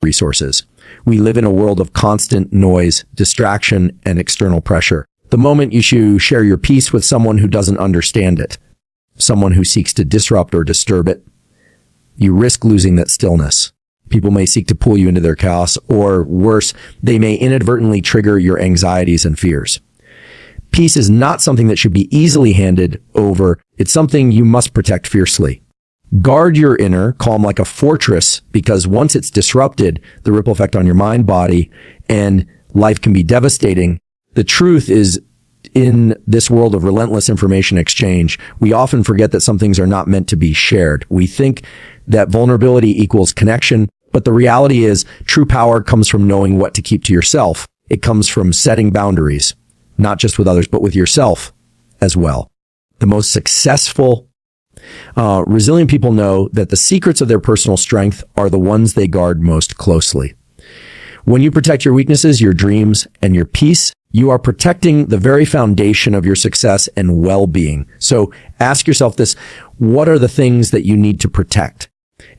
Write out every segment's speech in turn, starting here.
resources. We live in a world of constant noise, distraction, and external pressure. The moment you share your peace with someone who doesn't understand it, someone who seeks to disrupt or disturb it, you risk losing that stillness. People may seek to pull you into their chaos, or worse, they may inadvertently trigger your anxieties and fears. Peace is not something that should be easily handed over. It's something you must protect fiercely. Guard your inner calm like a fortress, because once it's disrupted, the ripple effect on your mind, body, and life can be devastating. The truth is, in this world of relentless information exchange, we often forget that some things are not meant to be shared. We think that vulnerability equals connection, but the reality is true power comes from knowing what to keep to yourself. It comes from setting boundaries, not just with others, but with yourself as well. The most successful, resilient people know that the secrets of their personal strength are the ones they guard most closely. When you protect your weaknesses, your dreams, and your peace, you are protecting the very foundation of your success and well-being. So ask yourself this: what are the things that you need to protect?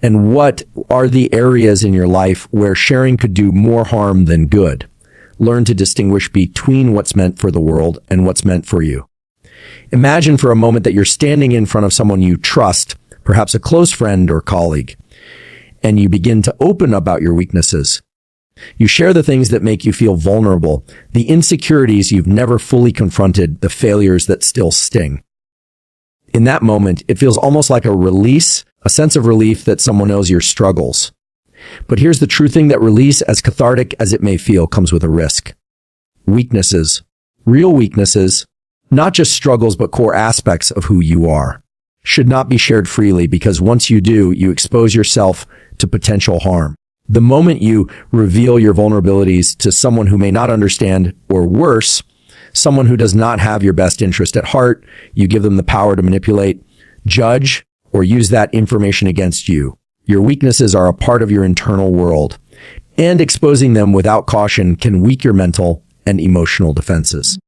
And what are the areas in your life where sharing could do more harm than good? Learn to distinguish between what's meant for the world and what's meant for you. Imagine for a moment that you're standing in front of someone you trust, perhaps a close friend or colleague, and you begin to open about your weaknesses. You share the things that make you feel vulnerable, the insecurities you've never fully confronted, the failures that still sting. In that moment, it feels almost like a release, a sense of relief that someone knows your struggles. But here's the true thing: that release, as cathartic as it may feel, comes with a risk. Weaknesses, real weaknesses, not just struggles, but core aspects of who you are, should not be shared freely, because once you do, you expose yourself to potential harm. The moment you reveal your vulnerabilities to someone who may not understand, or worse, someone who does not have your best interest at heart, you give them the power to manipulate, judge, or use that information against you. Your weaknesses are a part of your internal world, and exposing them without caution can weaken your mental and emotional defenses.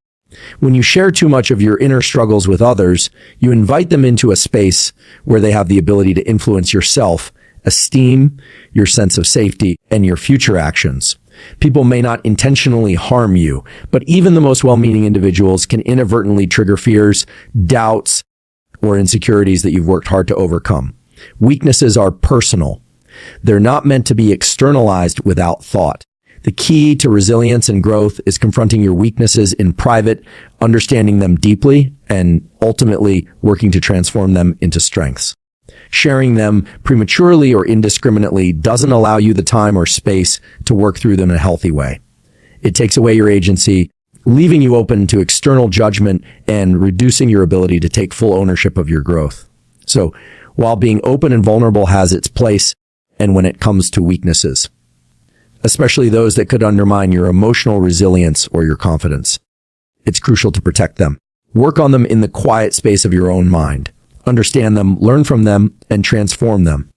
When you share too much of your inner struggles with others, you invite them into a space where they have the ability to influence your self-esteem, your sense of safety, and your future actions. People may not intentionally harm you, but even the most well-meaning individuals can inadvertently trigger fears, doubts, or insecurities that you've worked hard to overcome. Weaknesses are personal. They're not meant to be externalized without thought. The key to resilience and growth is confronting your weaknesses in private, understanding them deeply, and ultimately working to transform them into strengths. Sharing them prematurely or indiscriminately doesn't allow you the time or space to work through them in a healthy way. It takes away your agency, leaving you open to external judgment and reducing your ability to take full ownership of your growth. So, while being open and vulnerable has its place, and when it comes to weaknesses, especially those that could undermine your emotional resilience or your confidence, it's crucial to protect them. Work on them in the quiet space of your own mind. Understand them, learn from them, and transform them.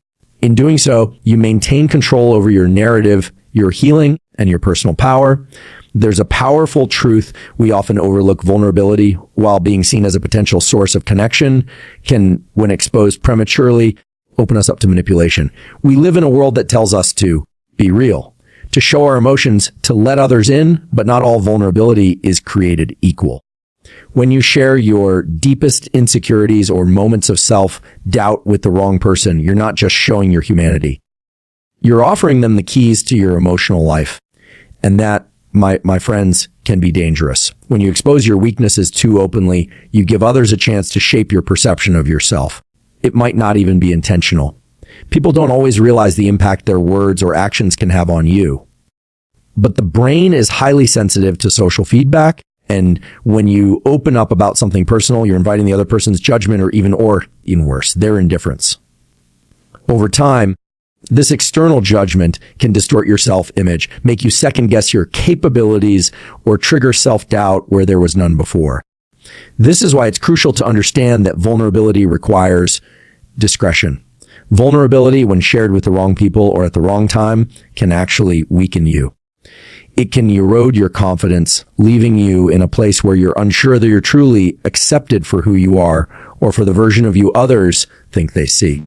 In doing so, you maintain control over your narrative, your healing, and your personal power. There's a powerful truth: we often overlook vulnerability, while being seen as a potential source of connection, can, when exposed prematurely, open us up to manipulation. We live in a world that tells us to be real, to show our emotions, to let others in, but not all vulnerability is created equal. When you share your deepest insecurities or moments of self-doubt with the wrong person, you're not just showing your humanity. You're offering them the keys to your emotional life. And that, my friends, can be dangerous. When you expose your weaknesses too openly, you give others a chance to shape your perception of yourself. It might not even be intentional. People don't always realize the impact their words or actions can have on you. But the brain is highly sensitive to social feedback. And when you open up about something personal, you're inviting the other person's judgment or even worse, their indifference. Over time, this external judgment can distort your self-image, make you second-guess your capabilities, or trigger self-doubt where there was none before. This is why it's crucial to understand that vulnerability requires discretion. Vulnerability, when shared with the wrong people or at the wrong time, can actually weaken you. It can erode your confidence, leaving you in a place where you're unsure that you're truly accepted for who you are or for the version of you others think they see.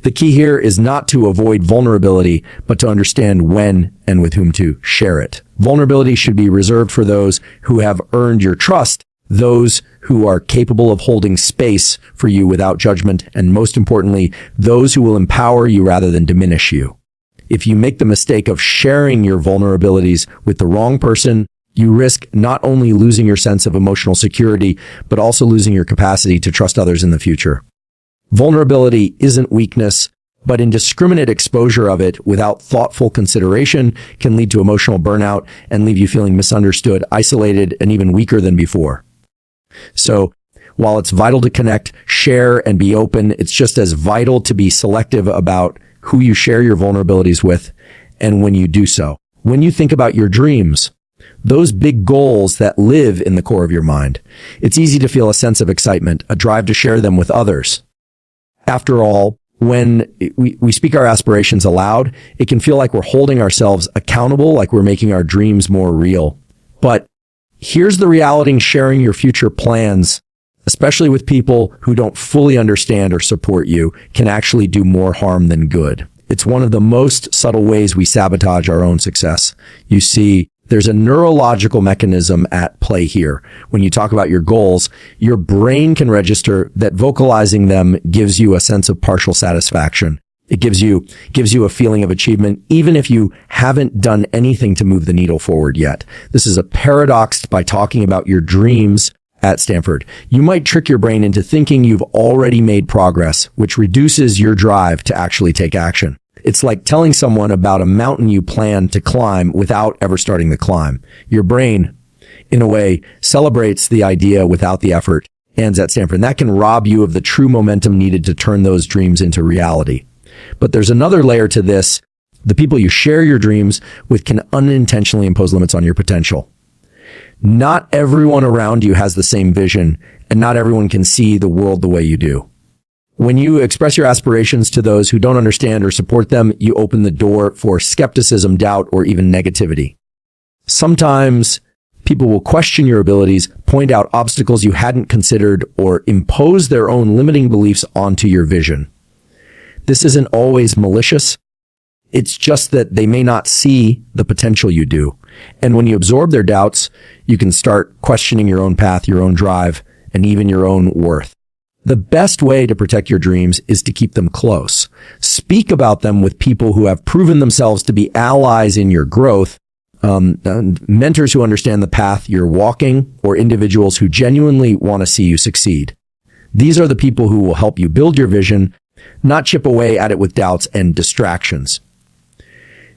The key here is not to avoid vulnerability, but to understand when and with whom to share it. Vulnerability should be reserved for those who have earned your trust, those who are capable of holding space for you without judgment, and most importantly, those who will empower you rather than diminish you. If you make the mistake of sharing your vulnerabilities with the wrong person, you risk not only losing your sense of emotional security, but also losing your capacity to trust others in the future. Vulnerability isn't weakness, but indiscriminate exposure of it without thoughtful consideration can lead to emotional burnout and leave you feeling misunderstood, isolated, and even weaker than before. So, while it's vital to connect, share, and be open, it's just as vital to be selective about who you share your vulnerabilities with and when you do so. When you think about your dreams, those big goals that live in the core of your mind, it's easy to feel a sense of excitement, a drive to share them with others. After all, when we speak our aspirations aloud, it can feel like we're holding ourselves accountable, like we're making our dreams more real. But here's the reality: sharing your future plans, especially with people who don't fully understand or support you, can actually do more harm than good. It's one of the most subtle ways we sabotage our own success. You see, there's a neurological mechanism at play here. When you talk about your goals, your brain can register that vocalizing them gives you a sense of partial satisfaction. It gives you a feeling of achievement, even if you haven't done anything to move the needle forward yet. This is a paradox by talking about your dreams at Stanford. You might trick your brain into thinking you've already made progress, which reduces your drive to actually take action. It's like telling someone about a mountain you plan to climb without ever starting the climb. Your brain, in a way, celebrates the idea without the effort, and at Stanford. And that can rob you of the true momentum needed to turn those dreams into reality. But there's another layer to this. The people you share your dreams with can unintentionally impose limits on your potential. Not everyone around you has the same vision, and not everyone can see the world the way you do. When you express your aspirations to those who don't understand or support them, you open the door for skepticism, doubt, or even negativity. Sometimes people will question your abilities, point out obstacles you hadn't considered, or impose their own limiting beliefs onto your vision. This isn't always malicious. It's just that they may not see the potential you do. And when you absorb their doubts, you can start questioning your own path, your own drive, and even your own worth. The best way to protect your dreams is to keep them close. Speak about them with people who have proven themselves to be allies in your growth, mentors who understand the path you're walking, or individuals who genuinely want to see you succeed. These are the people who will help you build your vision, not chip away at it with doubts and distractions.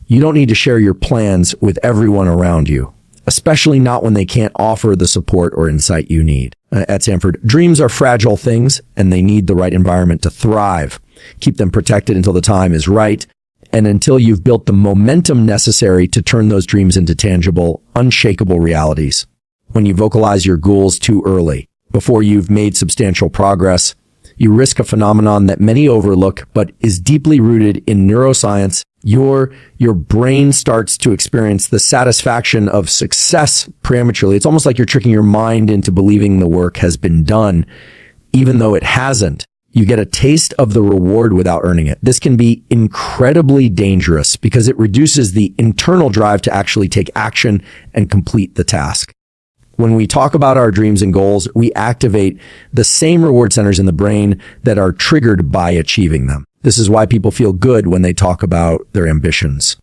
You don't need to share your plans with everyone around you, especially not when they can't offer the support or insight you need. At Stanford, dreams are fragile things, and they need the right environment to thrive. Keep them protected until the time is right, and until you've built the momentum necessary to turn those dreams into tangible, unshakable realities. When you vocalize your goals too early, before you've made substantial progress, you risk a phenomenon that many overlook, but is deeply rooted in neuroscience. Your brain starts to experience the satisfaction of success prematurely. It's almost like you're tricking your mind into believing the work has been done, even though it hasn't. You get a taste of the reward without earning it. This can be incredibly dangerous because it reduces the internal drive to actually take action and complete the task. When we talk about our dreams and goals, we activate the same reward centers in the brain that are triggered by achieving them. This is why people feel good when they talk about their ambitions.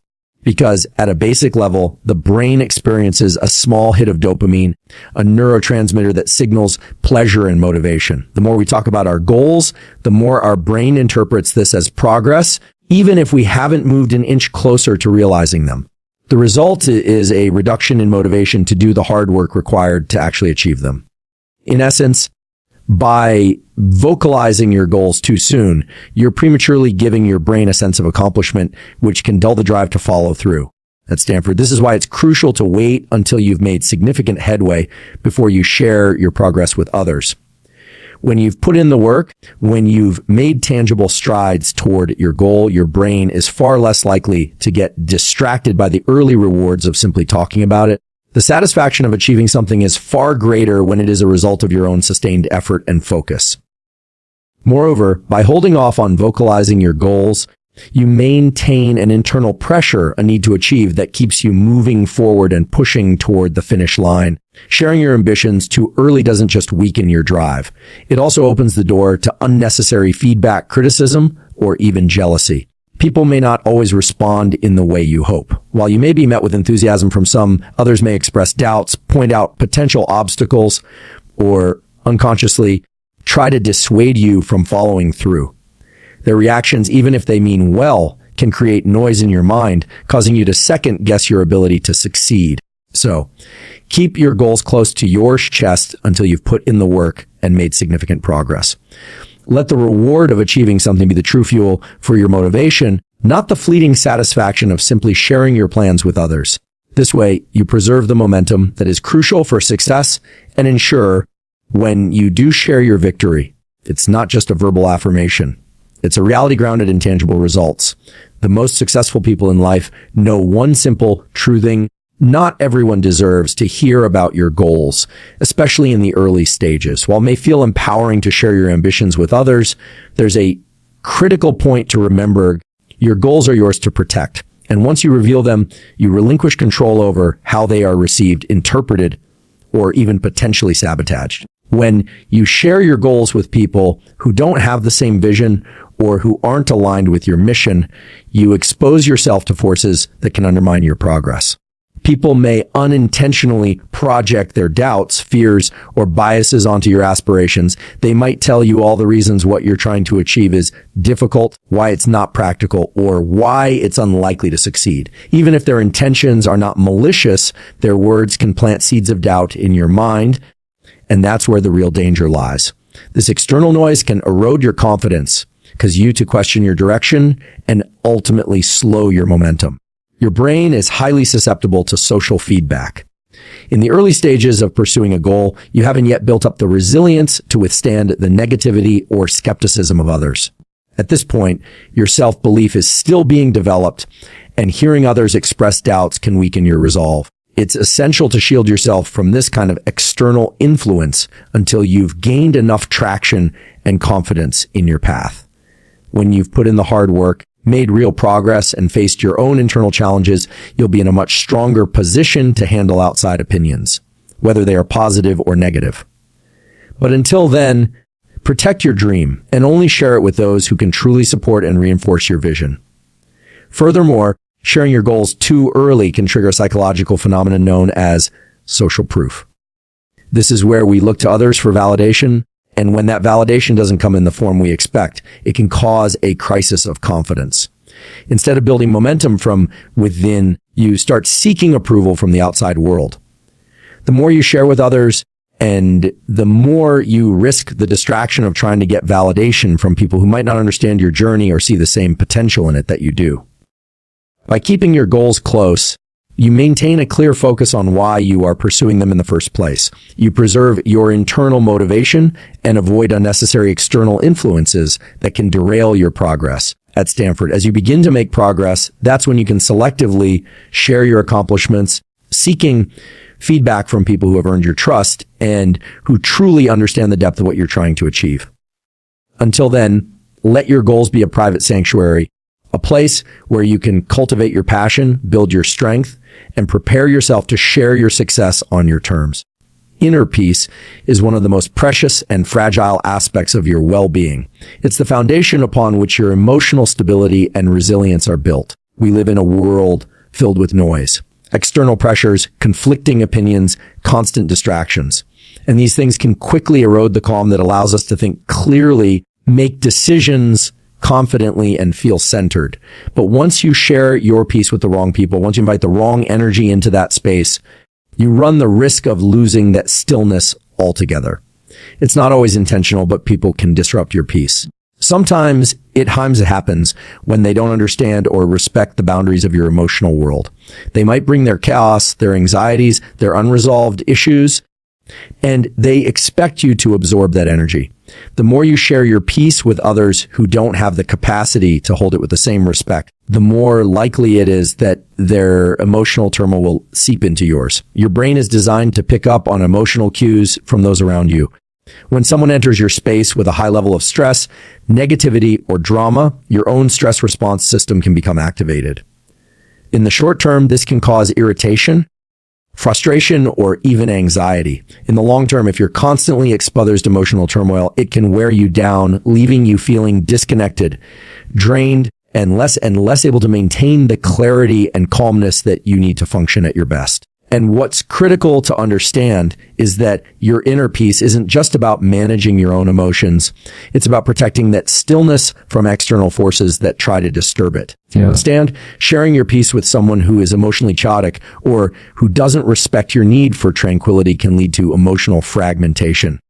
Because at a basic level, the brain experiences a small hit of dopamine, a neurotransmitter that signals pleasure and motivation. The more we talk about our goals, the more our brain interprets this as progress, even if we haven't moved an inch closer to realizing them. The result is a reduction in motivation to do the hard work required to actually achieve them. In essence, by vocalizing your goals too soon, you're prematurely giving your brain a sense of accomplishment, which can dull the drive to follow through. At Stanford, this is why it's crucial to wait until you've made significant headway before you share your progress with others. When you've put in the work, when you've made tangible strides toward your goal, your brain is far less likely to get distracted by the early rewards of simply talking about it. The satisfaction of achieving something is far greater when it is a result of your own sustained effort and focus. Moreover, by holding off on vocalizing your goals, you maintain an internal pressure, a need to achieve that keeps you moving forward and pushing toward the finish line. Sharing your ambitions too early doesn't just weaken your drive. It also opens the door to unnecessary feedback, criticism, or even jealousy. People may not always respond in the way you hope. While you may be met with enthusiasm from some, others may express doubts, point out potential obstacles, or unconsciously try to dissuade you from following through. Their reactions, even if they mean well, can create noise in your mind, causing you to second guess your ability to succeed. So, keep your goals close to your chest until you've put in the work and made significant progress. Let the reward of achieving something be the true fuel for your motivation, not the fleeting satisfaction of simply sharing your plans with others. This way, you preserve the momentum that is crucial for success and ensure when you do share your victory, it's not just a verbal affirmation. It's a reality grounded in tangible results. The most successful people in life know one simple, true thing. Not everyone deserves to hear about your goals, especially in the early stages. While it may feel empowering to share your ambitions with others, there's a critical point to remember. Your goals are yours to protect. And once you reveal them, you relinquish control over how they are received, interpreted, or even potentially sabotaged. When you share your goals with people who don't have the same vision or who aren't aligned with your mission, you expose yourself to forces that can undermine your progress. People may unintentionally project their doubts, fears, or biases onto your aspirations. They might tell you all the reasons what you're trying to achieve is difficult, why it's not practical, or why it's unlikely to succeed. Even if their intentions are not malicious, their words can plant seeds of doubt in your mind, and that's where the real danger lies. This external noise can erode your confidence, cause you to question your direction and ultimately slow your momentum. Your brain is highly susceptible to social feedback. In the early stages of pursuing a goal, you haven't yet built up the resilience to withstand the negativity or skepticism of others. At this point, your self-belief is still being developed, and hearing others express doubts can weaken your resolve. It's essential to shield yourself from this kind of external influence until you've gained enough traction and confidence in your path. When you've put in the hard work, made real progress, and faced your own internal challenges, you'll be in a much stronger position to handle outside opinions, whether they are positive or negative. But until then, protect your dream and only share it with those who can truly support and reinforce your vision. Furthermore, sharing your goals too early can trigger a psychological phenomenon known as social proof. This is where we look to others for validation, and when that validation doesn't come in the form we expect, it can cause a crisis of confidence. Instead of building momentum from within, you start seeking approval from the outside world. The more you share with others, and the more you risk the distraction of trying to get validation from people who might not understand your journey or see the same potential in it that you do. By keeping your goals close, you maintain a clear focus on why you are pursuing them in the first place. You preserve your internal motivation and avoid unnecessary external influences that can derail your progress. At Stanford, as you begin to make progress, that's when you can selectively share your accomplishments, seeking feedback from people who have earned your trust and who truly understand the depth of what you're trying to achieve. Until then, let your goals be a private sanctuary, a place where you can cultivate your passion, build your strength, and prepare yourself to share your success on your terms. Inner peace is one of the most precious and fragile aspects of your well-being. It's the foundation upon which your emotional stability and resilience are built. We live in a world filled with noise, external pressures, conflicting opinions, constant distractions. And these things can quickly erode the calm that allows us to think clearly, make decisions confidently, and feel centered. But once you share your peace with the wrong people, once you invite the wrong energy into that space, you run the risk of losing that stillness altogether. It's not always intentional, but people can disrupt your peace. Sometimes it happens when they don't understand or respect the boundaries of your emotional world. They might bring their chaos, their anxieties, their unresolved issues, and they expect you to absorb that energy. The more you share your peace with others who don't have the capacity to hold it with the same respect, the more likely it is that their emotional turmoil will seep into yours. Your brain is designed to pick up on emotional cues from those around you. When someone enters your space with a high level of stress, negativity, or drama, your own stress response system can become activated. In the short term, this can cause irritation, frustration, or even anxiety. In the long term, if you're constantly exposed to emotional turmoil, it can wear you down, leaving you feeling disconnected, drained, and less able to maintain the clarity and calmness that you need to function at your best. And what's critical to understand is that your inner peace isn't just about managing your own emotions. It's about protecting that stillness from external forces that try to disturb it. You understand? Sharing your peace with someone who is emotionally chaotic or who doesn't respect your need for tranquility can lead to emotional fragmentation.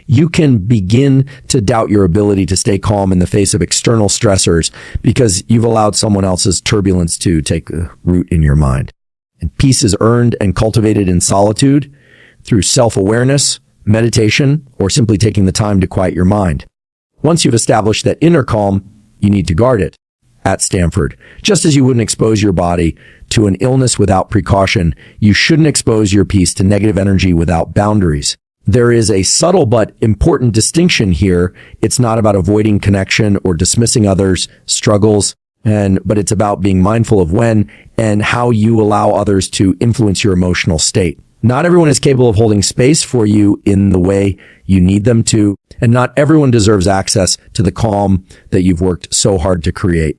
You can begin to doubt your ability to stay calm in the face of external stressors because you've allowed someone else's turbulence to take root in your mind. And peace is earned and cultivated in solitude through self-awareness, meditation, or simply taking the time to quiet your mind. Once you've established that inner calm, you need to guard it. At Stanford, just as you wouldn't expose your body to an illness without precaution, you shouldn't expose your peace to negative energy without boundaries. There is a subtle but important distinction here. It's not about avoiding connection or dismissing others' struggles, but it's about being mindful of when and how you allow others to influence your emotional state. Not everyone is capable of holding space for you in the way you need them to, and not everyone deserves access to the calm that you've worked so hard to create.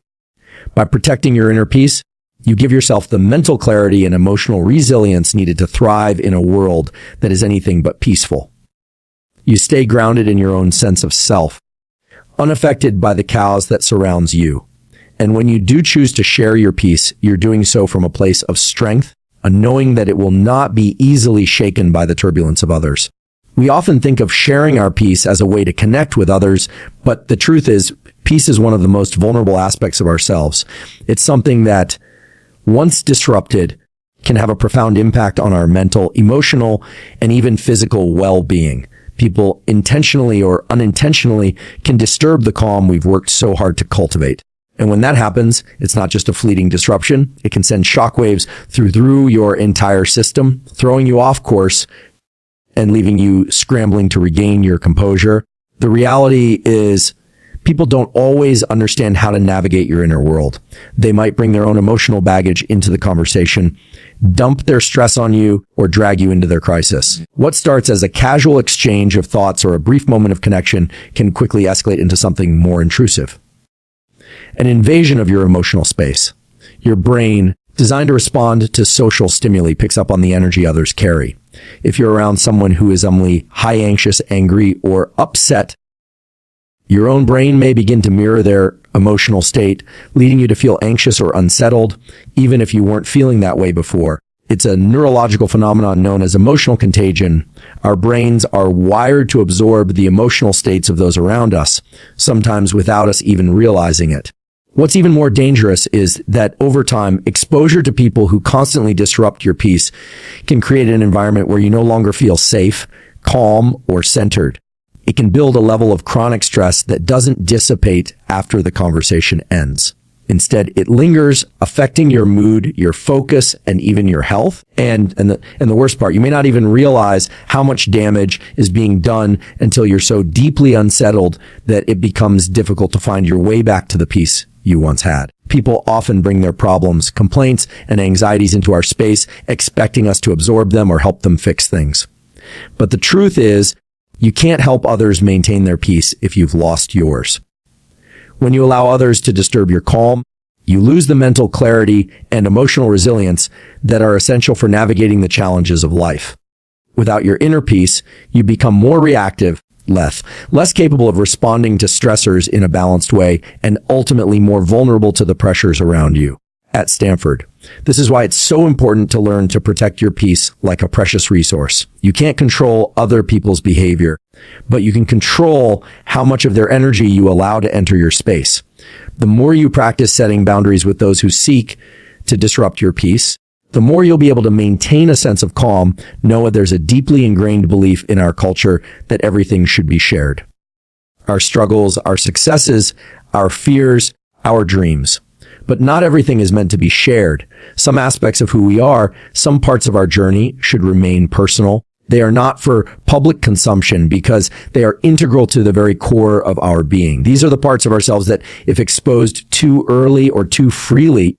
By protecting your inner peace, you give yourself the mental clarity and emotional resilience needed to thrive in a world that is anything but peaceful. You stay grounded in your own sense of self, unaffected by the chaos that surrounds you. And when you do choose to share your peace, you're doing so from a place of strength, a knowing that it will not be easily shaken by the turbulence of others. We often think of sharing our peace as a way to connect with others, but the truth is, peace is one of the most vulnerable aspects of ourselves. It's something that, once disrupted, can have a profound impact on our mental, emotional, and even physical well-being. People intentionally or unintentionally can disturb the calm we've worked so hard to cultivate. And when that happens, it's not just a fleeting disruption. It can send shockwaves through your entire system, throwing you off course and leaving you scrambling to regain your composure. The reality is people don't always understand how to navigate your inner world. They might bring their own emotional baggage into the conversation, dump their stress on you, or drag you into their crisis. What starts as a casual exchange of thoughts or a brief moment of connection can quickly escalate into something more intrusive. An invasion of your emotional space. Your brain, designed to respond to social stimuli, picks up on the energy others carry. If you're around someone who is high anxious, angry, or upset, your own brain may begin to mirror their emotional state, leading you to feel anxious or unsettled, even if you weren't feeling that way before. It's a neurological phenomenon known as emotional contagion. Our brains are wired to absorb the emotional states of those around us, sometimes without us even realizing it. What's even more dangerous is that over time, exposure to people who constantly disrupt your peace can create an environment where you no longer feel safe, calm, or centered. It can build a level of chronic stress that doesn't dissipate after the conversation ends. Instead, it lingers, affecting your mood, your focus, and even your health. And the worst part, you may not even realize how much damage is being done until you're so deeply unsettled that it becomes difficult to find your way back to the peace you once had. People often bring their problems, complaints, and anxieties into our space, expecting us to absorb them or help them fix things. But the truth is, you can't help others maintain their peace if you've lost yours. When you allow others to disturb your calm, you lose the mental clarity and emotional resilience that are essential for navigating the challenges of life. Without your inner peace, you become more reactive, less capable of responding to stressors in a balanced way, and ultimately more vulnerable to the pressures around you. At Stanford, this is why it's so important to learn to protect your peace like a precious resource. You can't control other people's behavior, but you can control how much of their energy you allow to enter your space. The more you practice setting boundaries with those who seek to disrupt your peace, the more you'll be able to maintain a sense of calm, knowing there's a deeply ingrained belief in our culture that everything should be shared. Our struggles, our successes, our fears, our dreams. But not everything is meant to be shared. Some aspects of who we are, some parts of our journey should remain personal. They are not for public consumption because they are integral to the very core of our being. These are the parts of ourselves that, if exposed too early or too freely,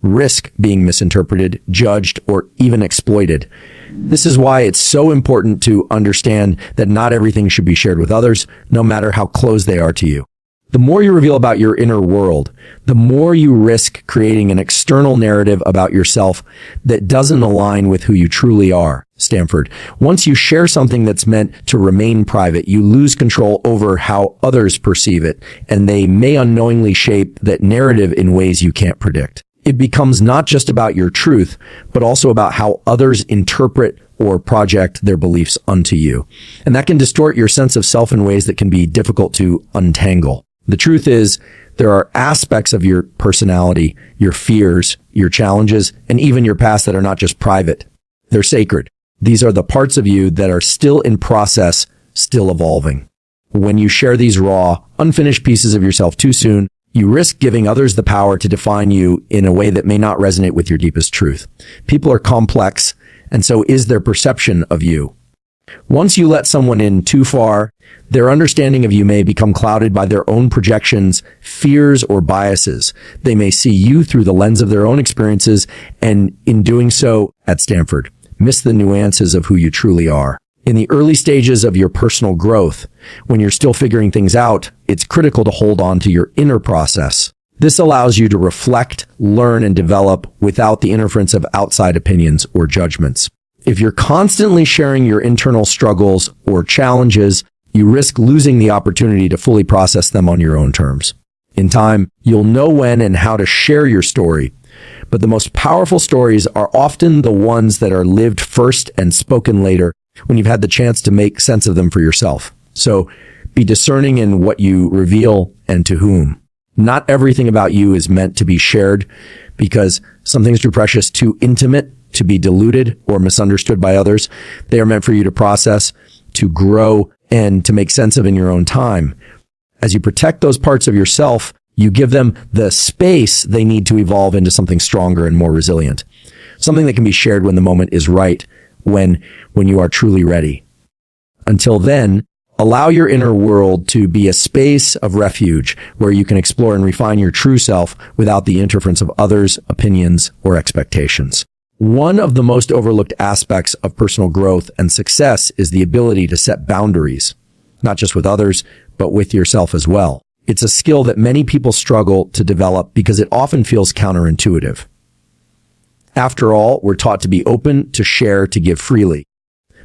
risk being misinterpreted, judged, or even exploited. This is why it's so important to understand that not everything should be shared with others, no matter how close they are to you. The more you reveal about your inner world, the more you risk creating an external narrative about yourself that doesn't align with who you truly are. Stanford. Once you share something that's meant to remain private, you lose control over how others perceive it, and they may unknowingly shape that narrative in ways you can't predict. It becomes not just about your truth, but also about how others interpret or project their beliefs onto you. And that can distort your sense of self in ways that can be difficult to untangle. The truth is, there are aspects of your personality, your fears, your challenges, and even your past that are not just private. They're sacred. These are the parts of you that are still in process, still evolving. When you share these raw, unfinished pieces of yourself too soon, you risk giving others the power to define you in a way that may not resonate with your deepest truth. People are complex, and so is their perception of you. Once you let someone in too far, their understanding of you may become clouded by their own projections, fears, or biases. They may see you through the lens of their own experiences, and in doing so, at Stanford, miss the nuances of who you truly are. In the early stages of your personal growth, when you're still figuring things out, it's critical to hold on to your inner process. This allows you to reflect, learn, and develop without the interference of outside opinions or judgments. If you're constantly sharing your internal struggles or challenges, you risk losing the opportunity to fully process them on your own terms. In time, you'll know when and how to share your story, but the most powerful stories are often the ones that are lived first and spoken later, when you've had the chance to make sense of them for yourself. So be discerning in what you reveal and to whom. Not everything about you is meant to be shared, because some things are too precious, too intimate to be diluted or misunderstood by others. They are meant for you to process, to grow, and to make sense of in your own time. As you protect those parts of yourself, you give them the space they need to evolve into something stronger and more resilient. Something that can be shared when the moment is right, when you are truly ready. Until then, allow your inner world to be a space of refuge where you can explore and refine your true self without the interference of others' opinions or expectations. One of the most overlooked aspects of personal growth and success is the ability to set boundaries, not just with others, but with yourself as well. It's a skill that many people struggle to develop because it often feels counterintuitive. After all, we're taught to be open, to share, to give freely.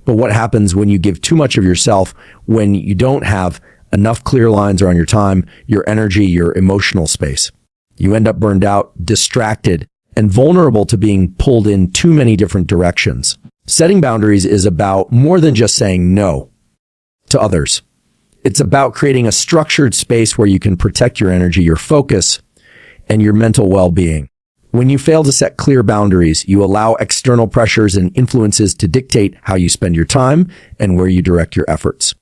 But what happens when you give too much of yourself, when you don't have enough clear lines around your time, your energy, your emotional space? You end up burned out, distracted, and vulnerable to being pulled in too many different directions. Setting boundaries is about more than just saying no to others. It's about creating a structured space where you can protect your energy, your focus, and your mental well-being. When you fail to set clear boundaries, you allow external pressures and influences to dictate how you spend your time and where you direct your efforts.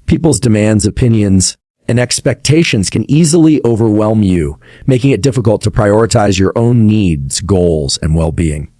People's demands, opinions, and expectations can easily overwhelm you, making it difficult to prioritize your own needs, goals, and well-being.